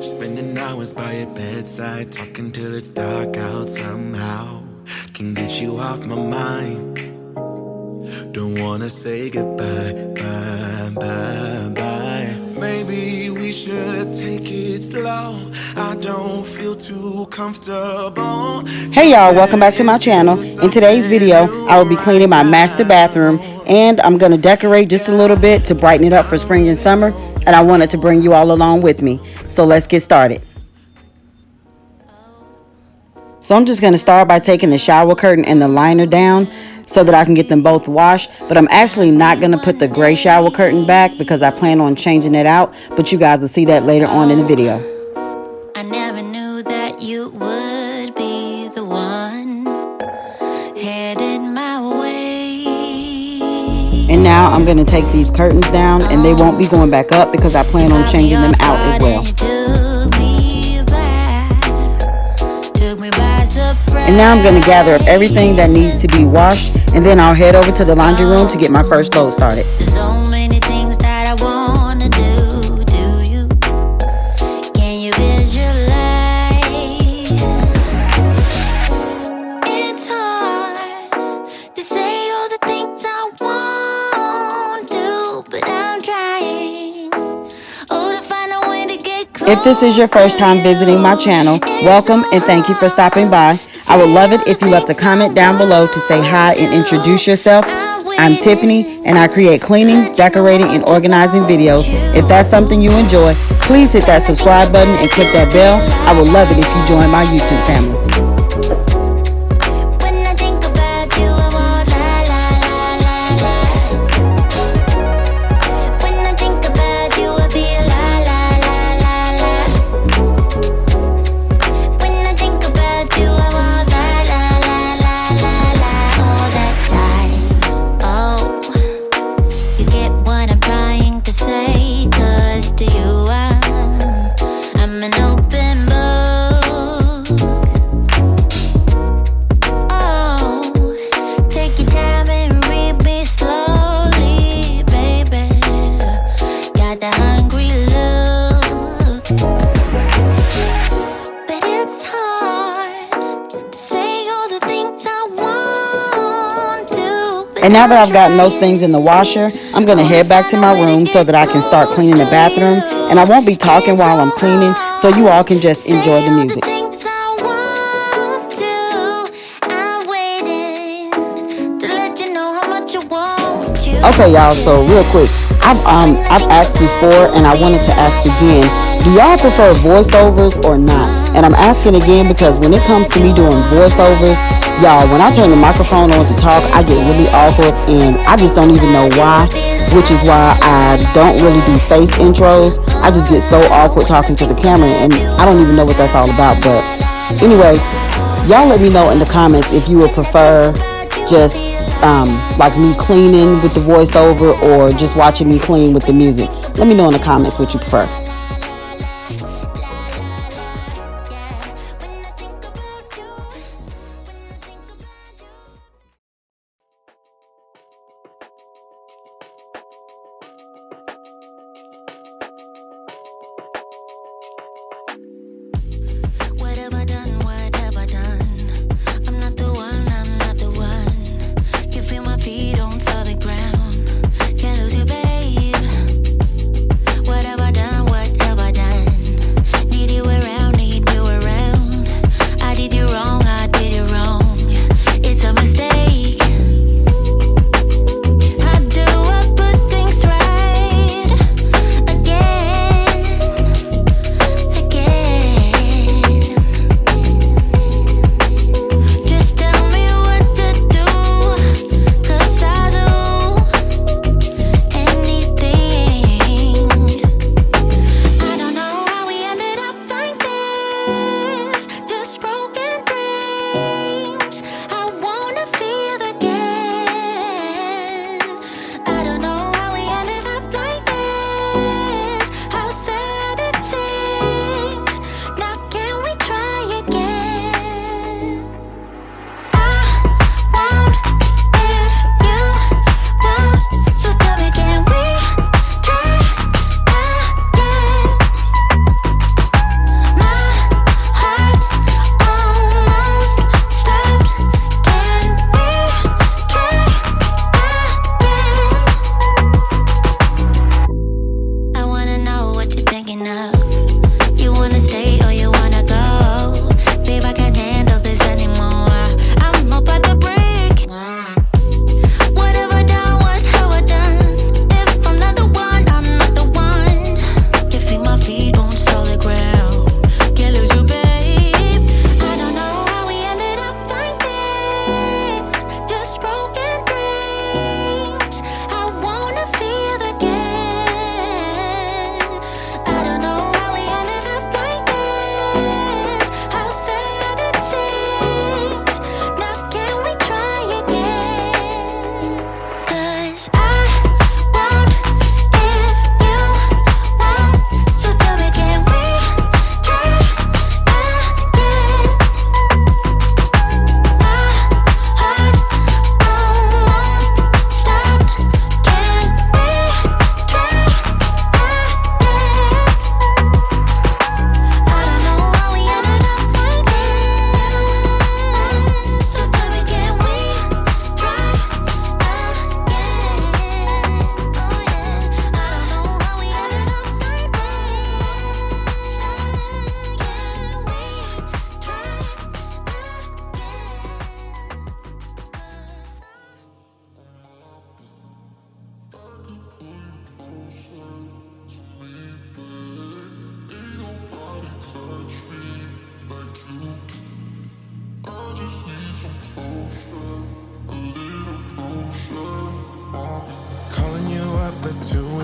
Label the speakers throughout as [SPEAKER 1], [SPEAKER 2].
[SPEAKER 1] Spending hours by your bedside, talking till it's dark out somehow. Can get you off my mind. Don't wanna say goodbye, bye, bye, bye. Maybe we should take it slow. I don't feel too comfortable.
[SPEAKER 2] Hey y'all, welcome back to my channel. In today's video, I will be cleaning my master bathroom, and I'm going to decorate just a little bit to brighten it up for spring and summer, and I wanted to bring you all along with me. So let's get started. So I'm just going to start by taking the shower curtain and the liner down so that I can get them both washed, but I'm actually not going to put the gray shower curtain back because I plan on changing it out, but you guys will see that later on in the video.
[SPEAKER 3] I never knew that you would be the one headed my way.
[SPEAKER 2] And now I'm going to take these curtains down, and they won't be going back up because I plan on changing them out as well. And now I'm going to gather up everything that needs to be washed, and then I'll head over to the laundry room to get my first load started.
[SPEAKER 3] So many things that I want to do you? Can you visualize? It's hard to say all the things I want to, but I'm trying. Oh, to find a way to get close.
[SPEAKER 2] If this is your first time visiting my channel, welcome and thank you for stopping by. I would love it if you left a comment down below to say hi and introduce yourself. I'm Tiffany, and I create cleaning, decorating, and organizing videos. If that's something you enjoy, please hit that subscribe button and click that bell. I would love it if you join my YouTube family.
[SPEAKER 3] When I think about you, I want la la la la la. When I think about you, I feel la la la la la. When I think about you, I want la la la la la all that time. Oh, you get what I'm trying to say, 'cause to you I'm an open book. Oh, take your time and read me slowly, baby. Got the hungry look, but it's hard to say all the things I want to.
[SPEAKER 2] And now that I've gotten those things in the washer, I'm going to head back to my room so that I can start cleaning the bathroom. And I won't be talking while I'm cleaning, so you all can just enjoy the music. Okay, y'all, so real quick, I've asked before and I wanted to ask again, do y'all prefer voiceovers or not? And I'm asking again because when it comes to me doing voiceovers, y'all, when I turn the microphone on to talk, I get really awkward and I just don't even know why, which is why I don't really do face intros. I just get so awkward talking to the camera and I don't even know what that's all about. But anyway, y'all let me know in the comments if you would prefer just like me cleaning with the voiceover or just watching me clean with the music. Let me know in the comments what you prefer.
[SPEAKER 3] What have I done? What have I done? I'm not the one, I'm not the one. Can feel my feet on solid ground. Can't lose you, babe. What have I done? What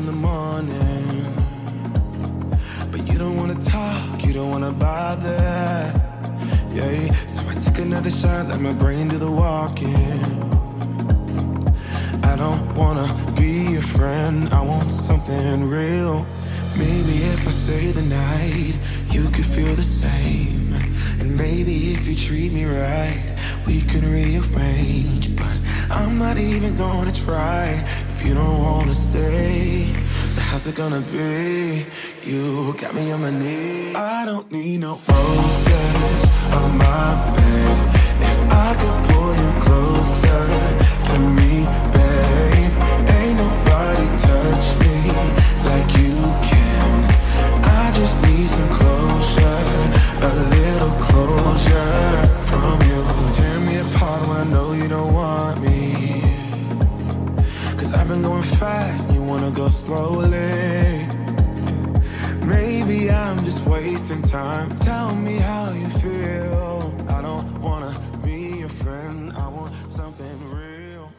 [SPEAKER 1] the morning. But you don't wanna talk, you don't wanna bother. Yeah, so I took another shot, let my brain do the walking. I don't wanna be your friend, I want something real. Maybe if I stay the night, you could feel the same. And maybe if you treat me right, we could rearrange. But I'm not even gonna try if you don't wanna stay. So how's it gonna be? You got me on my knees. I don't need no roses on my bed. If I could pull you closer to me, babe, ain't nobody touch me like you can. I just need some closure, a little closure from you. Tear me apart when I know you don't want me. Cause I've been going fast and you wanna go slowly. Maybe I'm just wasting time. Tell me how you feel. I don't wanna be your friend, I want something real.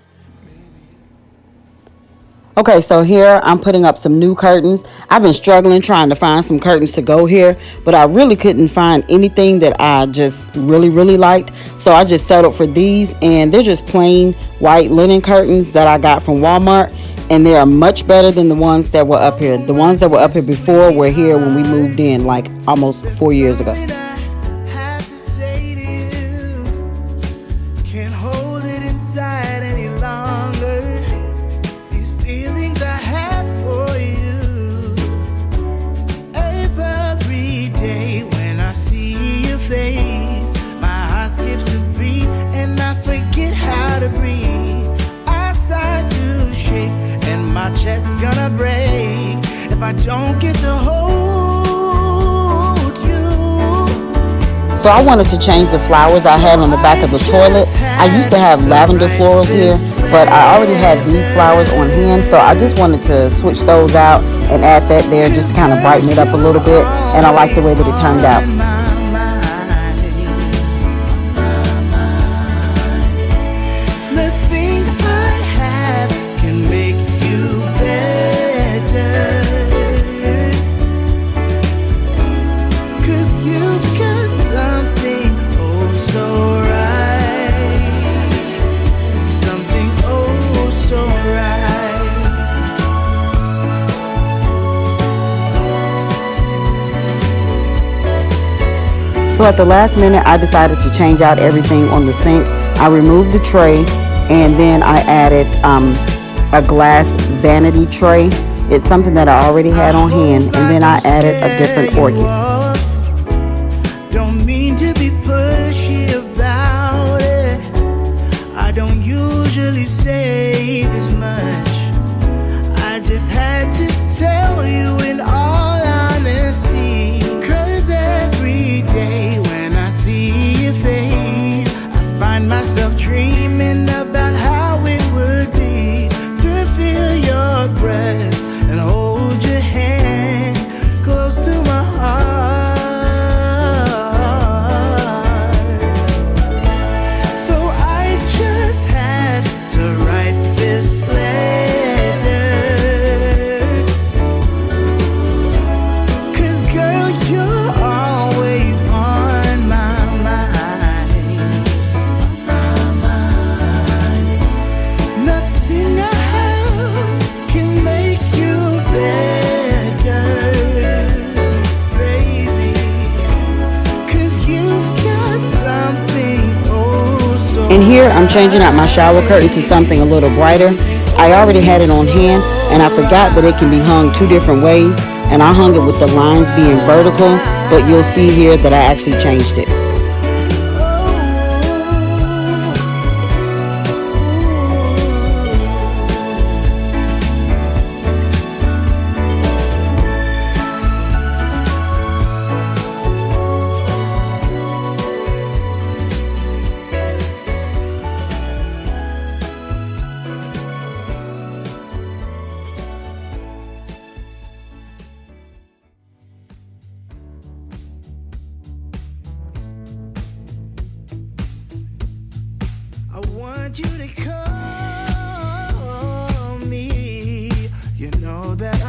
[SPEAKER 2] Okay, so here I'm putting up some new curtains. I've been struggling trying to find some curtains to go here, but I really couldn't find anything that I just really liked. So I just settled for these, and they're just plain white linen curtains that I got from Walmart, and they are much better than the ones that were up here. The ones that were up here before were here when we moved in, like almost 4 years ago.
[SPEAKER 4] Chest gonna break if I don't get to hold you.
[SPEAKER 2] So I wanted to change the flowers I had on the back of the toilet. I used to have lavender florals here, but I already had these flowers on hand, so I just wanted to switch those out and add that there just to kind of brighten it up a little bit, and I like the way that it turned out. So at the last minute, I decided to change out everything on the sink. I removed the tray, and then I added a glass vanity tray. It's something that I already had on hand, and then I added a different orchid.
[SPEAKER 4] Don't mean to be pushy about it. I don't usually say this much. I just had to tell you in all honesty. 'Cause every day when I see your face, I find myself dreaming about how it would be to feel your breath and hold your hand close to my heart. So I just had to write this letter. 'Cause girl, you're always on my mind. Nothing I have can make you better, baby. 'Cause you've got something so.
[SPEAKER 2] And here I'm changing out my shower curtain to something a little brighter. I already had it on hand, and I forgot that it can be hung two different ways, and I hung it with the lines being vertical, but you'll see here that I actually changed it.
[SPEAKER 4] I want you to call me. You know that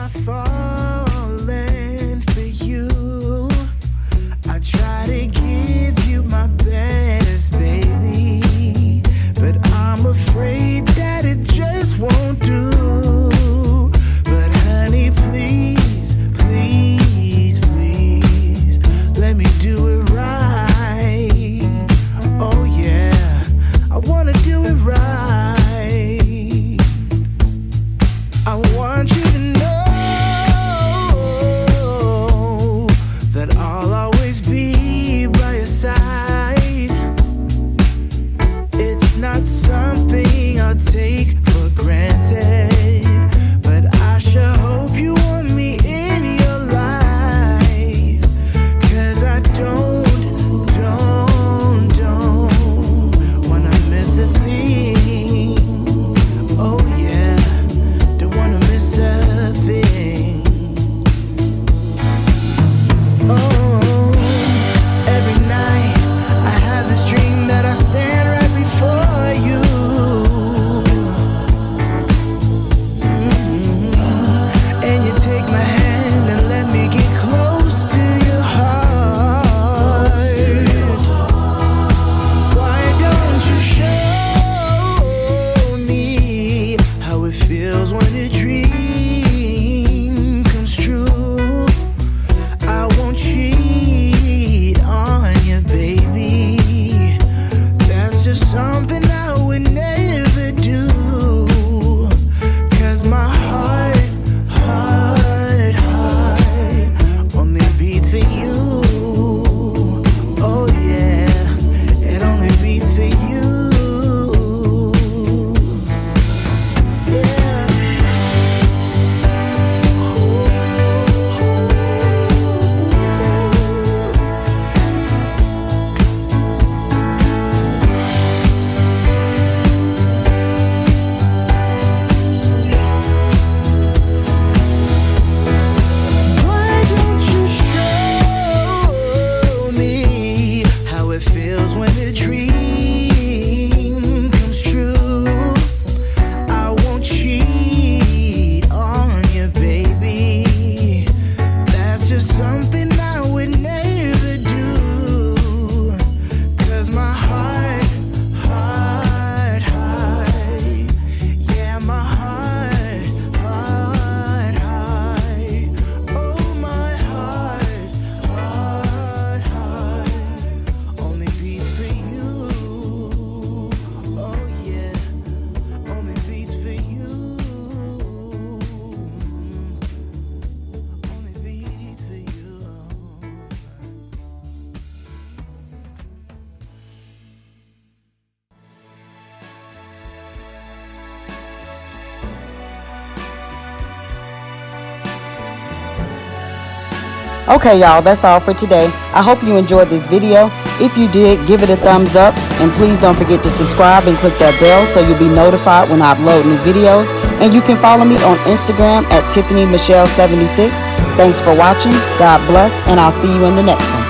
[SPEAKER 2] Okay, y'all, that's all for today. I hope you enjoyed this video. If you did, give it a thumbs up, and please don't forget to subscribe and click that bell so you'll be notified when I upload new videos. And you can follow me on Instagram at TiffanyMichelle76. Thanks for watching. God bless, and I'll see you in the next one.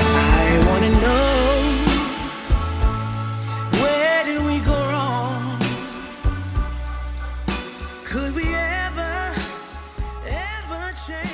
[SPEAKER 4] I wanna know, where did we go wrong? Could we ever change?